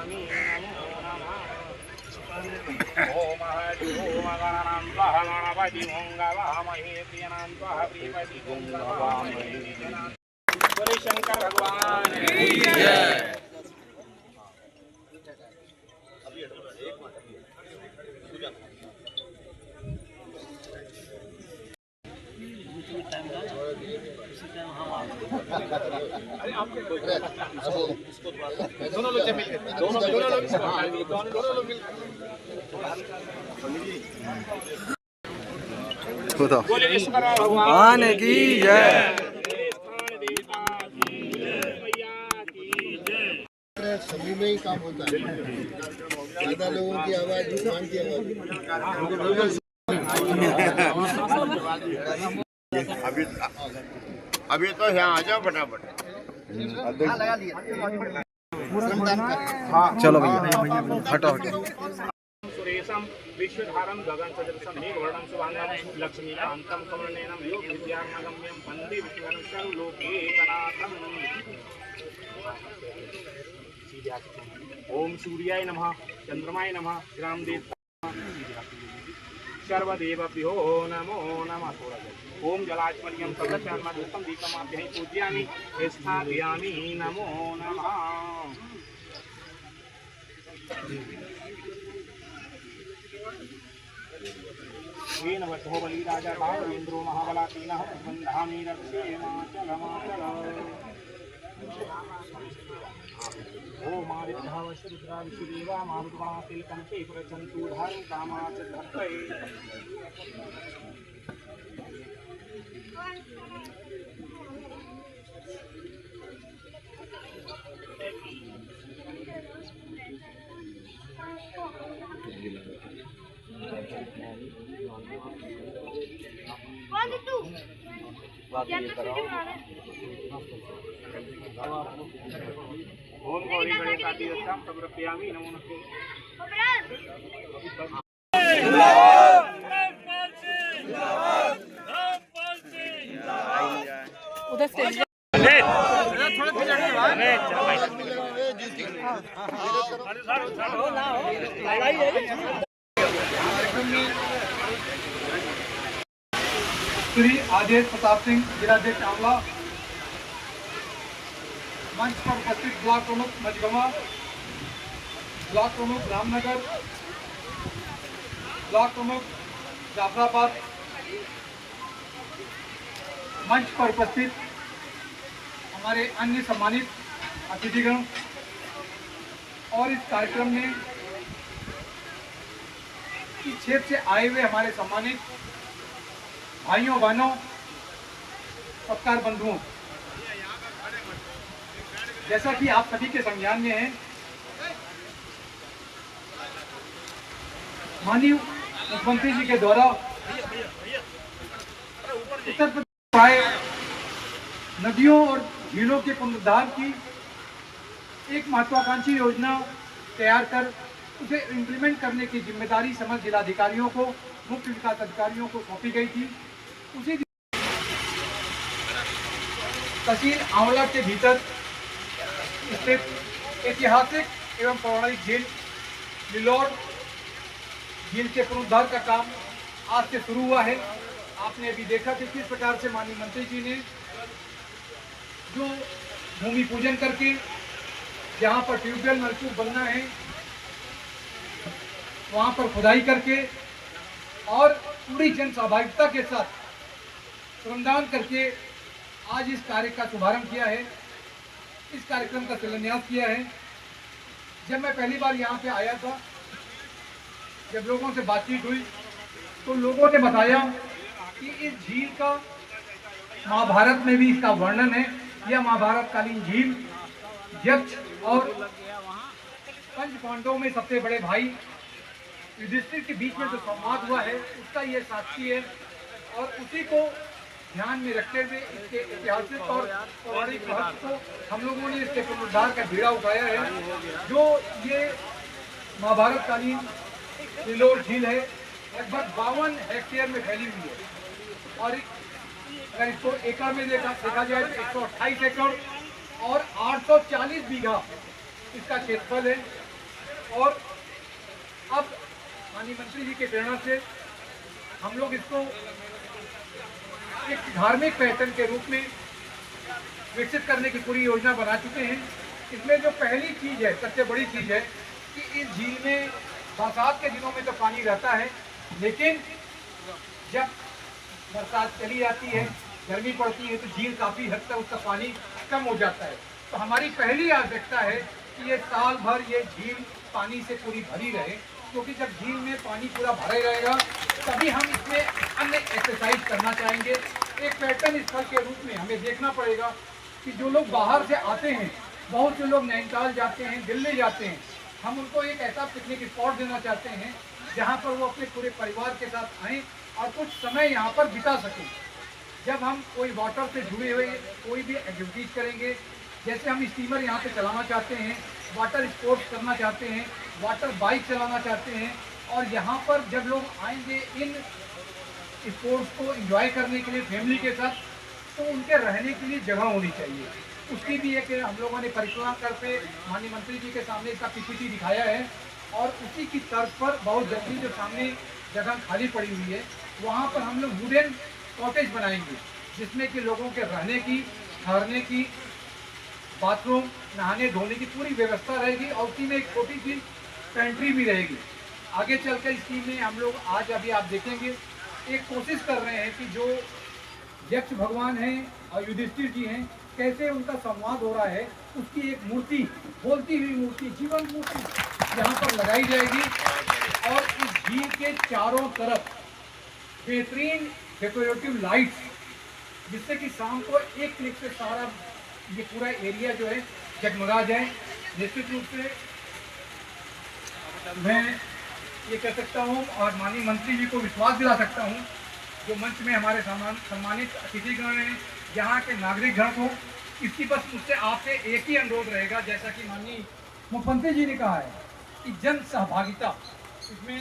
स्थापयामि नमो नमः ओम हरि ओम गणानां गणपति मंगलामहे प्रियनां प्रियपति मंगलामहे बोले शंकर भगवान की जय। दोनों लोग मिलकर दोनों लोग बोलेश्वर भगवान की जय। सभी में ही काम होता है, ज्यादा लोगों की आवाज भगवान की आवाज। अभी तो यहाँ आ जाओ फटाफट। हाँ चलो भैया हटो हटो। सुरेशम विश्वधारम गगन सदृशम मेघवर्णम शुभांगम लक्ष्मीकांतं कमलनयनं योग विद्यार्णगम्यं वन्दे विष्णुं सर्वलोकैकनाथम्। ओम सूर्याय नमः चंद्रमाय नमः ग्रामदेवता सर्वदेवभ्यो नमो नमः। ओम जलाचमर्यं सदस्यान्मधुष्टं दीपमाभ्यं पूजयामि स्थापयामि नमो नमः। येन वशो बलिराजा भावेन्द्रो महाबलातीनः बन्धामि रक्षेमाचलमाचल। ओम आदित्यावश्रुद्रा विशुदेवा मारुतगणातिलकंते प्रचन्तु धर्म कामाच धत्तये। ओम गौरी गणेशादि दत्तां समर्पयामि नमो नमः। उधर से श्री आदेश प्रताप सिंह जिलाध्यक्ष आंवला, मंच पर उपस्थित ब्लॉक प्रमुख मझगवा, ब्लॉक प्रमुख रामनगर, ब्लॉक प्रमुख जाफराबाद, मंच पर उपस्थित हमारे अन्य सम्मानित अतिथिगण और इस कार्यक्रम में इस क्षेत्र से आए हुए हमारे सम्मानित भाइयों बहनों पत्रकार बंधुओं, जैसा कि आप सभी के संज्ञान में है, माननीय मुख्यमंत्री जी के द्वारा उत्तर प्रदेश आए नदियों और झीलों के पुनरुद्धार की एक महत्वाकांक्षी योजना तैयार कर उसे इम्प्लीमेंट करने की जिम्मेदारी समस्त जिलाधिकारियों को, मुख्य विकास अधिकारियों को सौंपी गई थी। उसी तहसील आंवला के भीतर स्थित ऐतिहासिक एवं पौराणिक झील लिलोर झील के पुनरुद्धार का काम आज से शुरू हुआ है। आपने अभी देखा कि किस प्रकार से माननीय मंत्री जी ने जो भूमि पूजन करके जहाँ पर ट्यूबवेल नलकूप बनना है वहाँ पर खुदाई करके और पूरी जन सहभागिता के साथ श्रमदान करके आज इस कार्य का शुभारंभ किया है, इस कार्यक्रम का शिलान्यास किया है। जब मैं पहली बार यहाँ पे आया था, जब लोगों से बातचीत हुई तो लोगों ने बताया कि इस झील का महाभारत में भी इसका वर्णन है। यह महाभारत कालीन झील यक्ष और पंच पांडवों में सबसे बड़े भाई युधिष्ठिर के बीच में जो संवाद हुआ है उसका ये साक्षी है, और उसी को ध्यान में रखते हुए इसके ऐतिहासिक और पौराणिक महत्व को हम लोगों ने इसके पुनरुद्धार का बीड़ा उठाया है। जो ये महाभारत कालीन लिलोर झील है लगभग 52 हेक्टेयर में फैली हुई है, और अगर इसको एकड़ में देखा जाए तो 128 एकड़ और 840 बीघा इसका क्षेत्रफल है। और अब माननीय मंत्री जी के प्रेरणा से हम लोग इसको एक धार्मिक पर्यटन के रूप में विकसित करने की पूरी योजना बना चुके हैं। इसमें जो पहली चीज़ है, सबसे बड़ी चीज़ है कि इस झील में बरसात के दिनों में तो पानी रहता है, लेकिन जब बरसात चली जाती है, गर्मी पड़ती है, तो झील काफ़ी हद तक उसका पानी कम हो जाता है। तो हमारी पहली आवश्यकता है कि ये साल भर ये झील पानी से पूरी भरी रहे, क्योंकि जब झील में पानी पूरा भरा रहेगा तभी हम इसमें अन्य एक्सरसाइज करना चाहेंगे। एक पर्यटन स्थल के रूप में हमें देखना पड़ेगा कि जो लोग बाहर से आते हैं, बहुत से लोग नैनीताल जाते हैं, दिल्ली जाते हैं, हम उनको एक ऐसा पिकनिक स्पॉट देना चाहते हैं जहाँ पर वो अपने पूरे परिवार के साथ आएँ और कुछ समय यहाँ पर बिता सकें। जब हम कोई वाटर से जुड़े हुए कोई भी एक्टिविटीज़ करेंगे, जैसे हम स्टीमर यहाँ पे चलाना चाहते हैं, वाटर स्पोर्ट्स करना चाहते हैं, वाटर बाइक चलाना चाहते हैं, और यहाँ पर जब लोग आएंगे इन स्पोर्ट्स को एंजॉय करने के लिए फैमिली के साथ, तो उनके रहने के लिए जगह होनी चाहिए। उसकी भी एक हम लोगों ने परिक्रमा करके माननीय मंत्री जी के सामने इसका पीपीटी दिखाया है, और उसी की तर्ज पर बहुत जल्दी जो सामने जगह खाली पड़ी हुई है वहाँ पर हम लोग वुडन कॉटेज बनाएंगे, जिसमें कि लोगों के रहने की, ठहरने की, बाथरूम, नहाने धोने की पूरी व्यवस्था रहेगी, और उसी में एक छोटी सी पेंट्री भी रहेगी। आगे चलकर इसी में हम लोग आज अभी आप देखेंगे एक कोशिश कर रहे हैं कि जो यक्ष भगवान हैं और युधिष्ठिर जी हैं, कैसे उनका संवाद हो रहा है, उसकी एक मूर्ति, बोलती हुई मूर्ति, जीवंत मूर्ति यहाँ पर लगाई जाएगी। और इस झील के चारों तरफ बेहतरीन डेकोरेटिव लाइट्स, जिससे कि शाम को एक क्लिक से सारा ये पूरा एरिया जो है जगमगा जाए। निश्चित रूप से मैं ये कह सकता हूँ और माननीय मंत्री जी को विश्वास दिला सकता हूँ, जो मंच में हमारे सम्मानित अतिथिगण हैं, यहाँ के नागरिकगण को, इसकी बस मुझसे आपसे एक ही अनुरोध रहेगा, जैसा कि माननीय मुख्यमंत्री जी ने कहा है कि जन सहभागिता, इसमें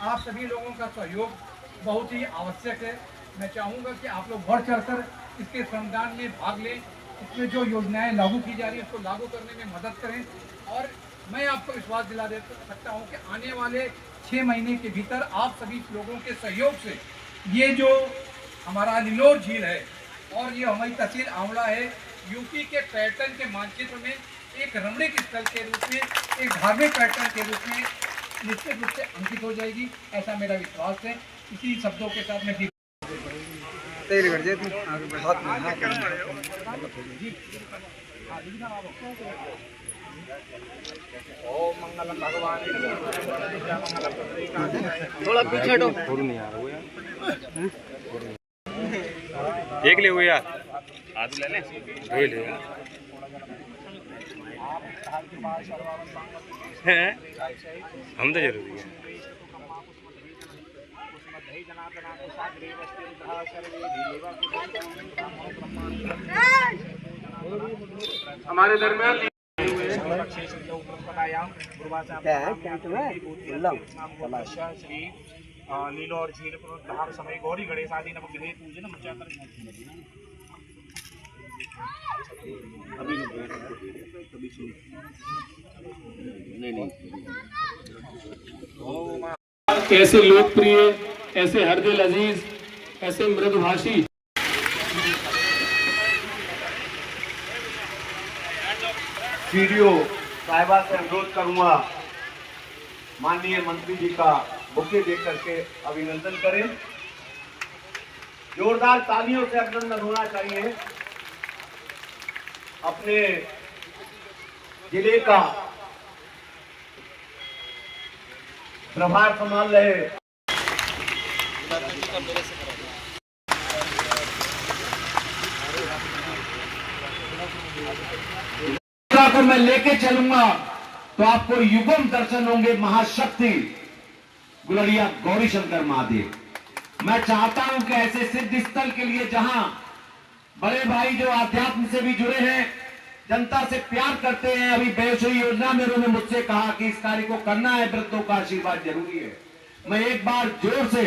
आप सभी लोगों का सहयोग बहुत ही आवश्यक है। मैं चाहूँगा कि आप लोग बढ़ चढ़कर इसके श्रमदान में भाग लें, इसमें जो योजनाएं लागू की जा रही है उसको लागू करने में मदद करें। और मैं आपको विश्वास दिला दे सकता हूं कि आने वाले 6 महीने के भीतर आप सभी लोगों के सहयोग से ये जो हमारा लिलोर झील है और ये हमारी तहसील आंवला है, यूपी के पर्यटन के मानचित्र में एक रमणीक स्थल के रूप में, एक धार्मिक पर्यटन के रूप में निश्चित रूप से अंकित हो जाएगी, ऐसा मेरा विश्वास है। इसी शब्दों के साथ मैं तैयारी कर दिया तुम आगे बहुत ओम मंगलम भगवान थोड़ा पीछे हटो, थोड़ा नहीं आ रहा वो यार, देख ले वो यार, आज ले ले धो ले हैं, हम तो जरूरी है। हमारे दरमियान श्री लीलोर झील पुनरुद्धार समय गौरी गणेश आदि नवग्रह पूजन ऐसे लोकप्रिय, ऐसे हरदिल अजीज, ऐसे मृदुभाषी सीडीओ साहिबा से अनुरोध करूंगा, माननीय मंत्री जी का बुके दे करके अभिनंदन करें। जोरदार तालियों से अभिनंदन होना चाहिए। अपने जिले का प्रभार संभाल रहे को मैं लेके चलूंगा तो आपको युगम दर्शन होंगे महाशक्ति गुलरिया गौरी शंकर महादेव। मैं चाहता हूं कि ऐसे सिद्ध स्थल के लिए जहां बड़े भाई जो आध्यात्म से भी जुड़े हैं, जनता से प्यार करते हैं, अभी वैश्वी योजना में उन्होंने मुझसे कहा कि इस कार्य को करना है, वृद्धों का आशीर्वाद जरूरी है। मैं एक बार जोर से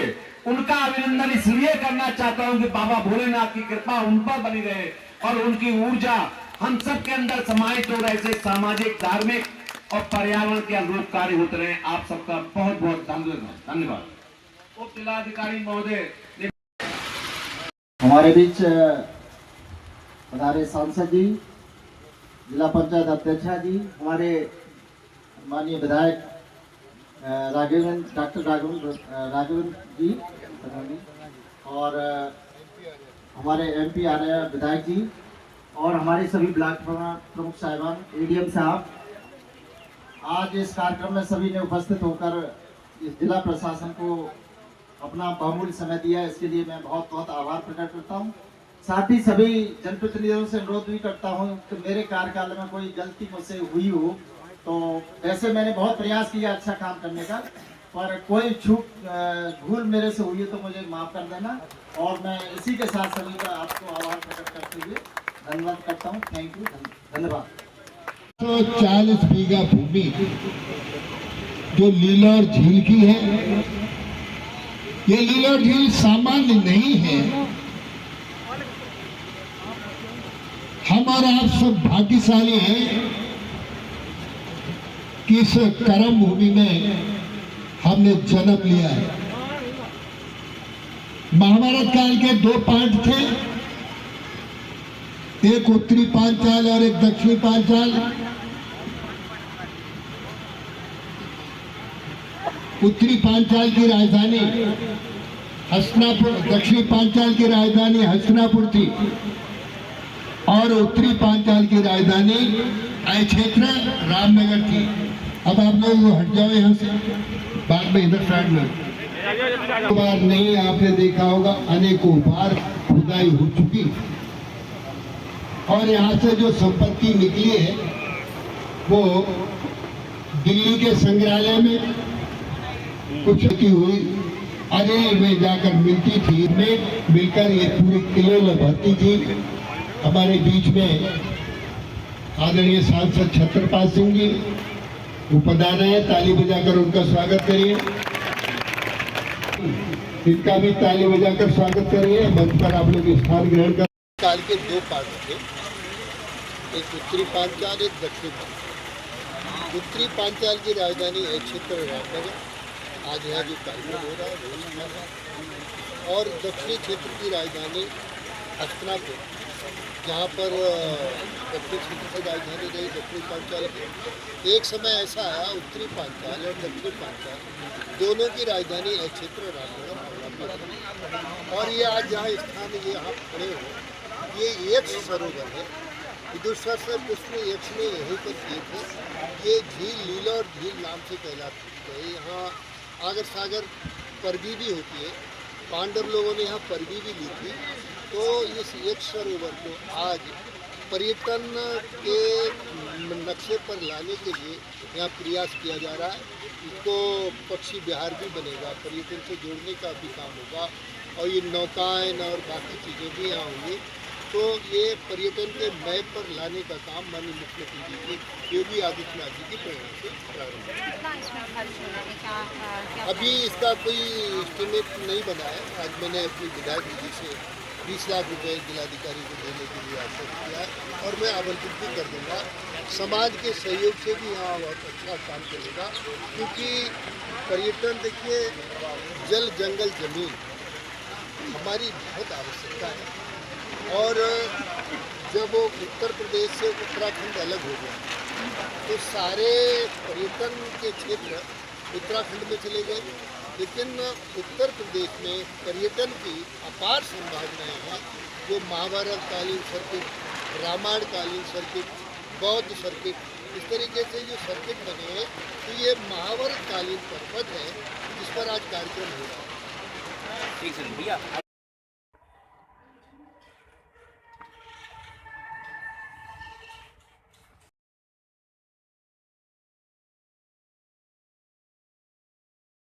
उनका अभिनंदन इसलिए करना चाहता हूं कि बाबा भोलेनाथ की कृपा उन पर बनी रहे और उनकी ऊर्जा हम सब के अंदर समाहित हो। ऐसे सामाजिक धार्मिक और पर्यावरण के अनुरूप कार्य होते रहे। आप सबका बहुत बहुत धन्यवाद। उप जिलाधिकारी महोदय हमारे बीच पधारे सांसद जी, जिला पंचायत अध्यक्षा जी, हमारे माननीय विधायक डॉक्टर राघवेंद्र जी, और हमारे MP आ रहे हैं विधायक जी, और हमारे सभी ब्लॉक प्रमुख साहिबान, ADM साहब, आज इस कार्यक्रम में सभी ने उपस्थित होकर इस जिला प्रशासन को अपना बहुमूल्य समय दिया, इसके लिए मैं बहुत बहुत आभार प्रकट करता हूं। साथ ही सभी जनप्रतिनिधियों से अनुरोध भी करता हूं कि मेरे कार्यकाल में कोई गलती मुझसे हुई हो तो वैसे मैंने बहुत प्रयास किया अच्छा काम करने का, पर कोई भूल मेरे से हुई है तो मुझे माफ़ कर देना, और मैं इसी के साथ सभी का आपको आभार प्रकट करते हुए धन्यवाद करता हूँ। थैंक यू, धन्यवाद। 140 बीघा भूमि जो लीलौर झील की है, ये लीलौर झील सामान्य नहीं है। हम और आप सब भाग्यशाली हैं कि इस कर्म भूमि में हमने जन्म लिया है। महाभारत काल के 2 पाठ थे, एक उत्तरी पांचाल और एक दक्षिणी पांचाल। उत्तरी पांचाल की राजधानी हस्तिनापुर, दक्षिणी पांचाल की राजधानी हस्तिनापुर थी, और उत्तरी पांचाल की राजधानी क्षेत्र रामनगर थी। अब आप लोग हट जाओ यहाँ से, बाद में इधर साइड में। बार नहीं, आपने देखा होगा अनेकों बार खुदाई हो चुकी, और यहाँ से जो संपत्ति निकली है वो दिल्ली के संग्रहालय में कुछ की हुई अरे में जाकर मिलती थी, में मिलकर ये पूरे किले में भरती थी। हमारे बीच में आदरणीय सांसद छत्रपाल सिंह जी उपधान है, ताली बजाकर उनका स्वागत करिए। इनका भी ताली बजाकर स्वागत करिए। मंच पर आप लोग स्थान ग्रहण कर। काल के 2 पाठ थे, एक उत्तरी पांचाल, एक दक्षिणी पांचाल। उत्तरी पांचाल की राजधानी क्षेत्र रामनगर, आज यहाँ जो कार्यक्रम हो रहा है वो स्थान है, और दक्षिणी क्षेत्र की राजधानी हस्तिनापुर, जहाँ पर दक्षिणी क्षेत्र की राजधानी रही दक्षिणी पांचाल की। एक समय ऐसा आया उत्तरी पांचाल और दक्षिणी पांचाल दोनों की राजधानी क्षेत्र रामनगर, और ये आज जहाँ स्थान ये यहाँ खड़े हो, ये एक सरोवर है। विदुषा से पुष्प यक्ष ने यहीं पर किए थे। ये झील लीलौर झील नाम से कहलाती है। यहाँ आगर सागर परबी भी होती है, पांडव लोगों ने यहाँ परबी भी ली थी। तो इस एक सरोवर को आज पर्यटन के नक्शे पर लाने के लिए यहाँ प्रयास किया जा रहा है। इसको पक्षी विहार भी बनेगा, पर्यटन से जोड़ने का भी काम होगा, और ये नौकाएं और बाकी चीज़ें भी यहाँ होंगी। तो ये पर्यटन के मैप पर लाने का काम माननीय मुख्यमंत्री जी योगी आदित्यनाथ जी की प्रेरणा से प्रारंभ है। अभी इसका कोई एस्टिमेट नहीं बना है। आज मैंने अपनी विधायक जी से 20 लाख रुपए जिलाधिकारी को देने के लिए आश्वस्त किया है, और मैं आवंटित भी कर दूँगा। समाज के सहयोग से भी यहाँ बहुत अच्छा काम चलेगा, क्योंकि पर्यटन देखिए, जल जंगल जमीन हमारी बहुत आवश्यकता है। और जब वो उत्तर प्रदेश से उत्तराखंड अलग हो गया तो सारे पर्यटन के क्षेत्र उत्तराखंड में चले गए, लेकिन उत्तर प्रदेश में पर्यटन की अपार संभावनाएं हैं। जो महाभारत कालीन सर्किट, रामायण कालीन सर्किट, बौद्ध सर्किट, इस तरीके से जो सर्किट बने हैं, तो ये महाभारत कालीन पर्वत है जिस पर आज कार्यक्रम हो रहा है।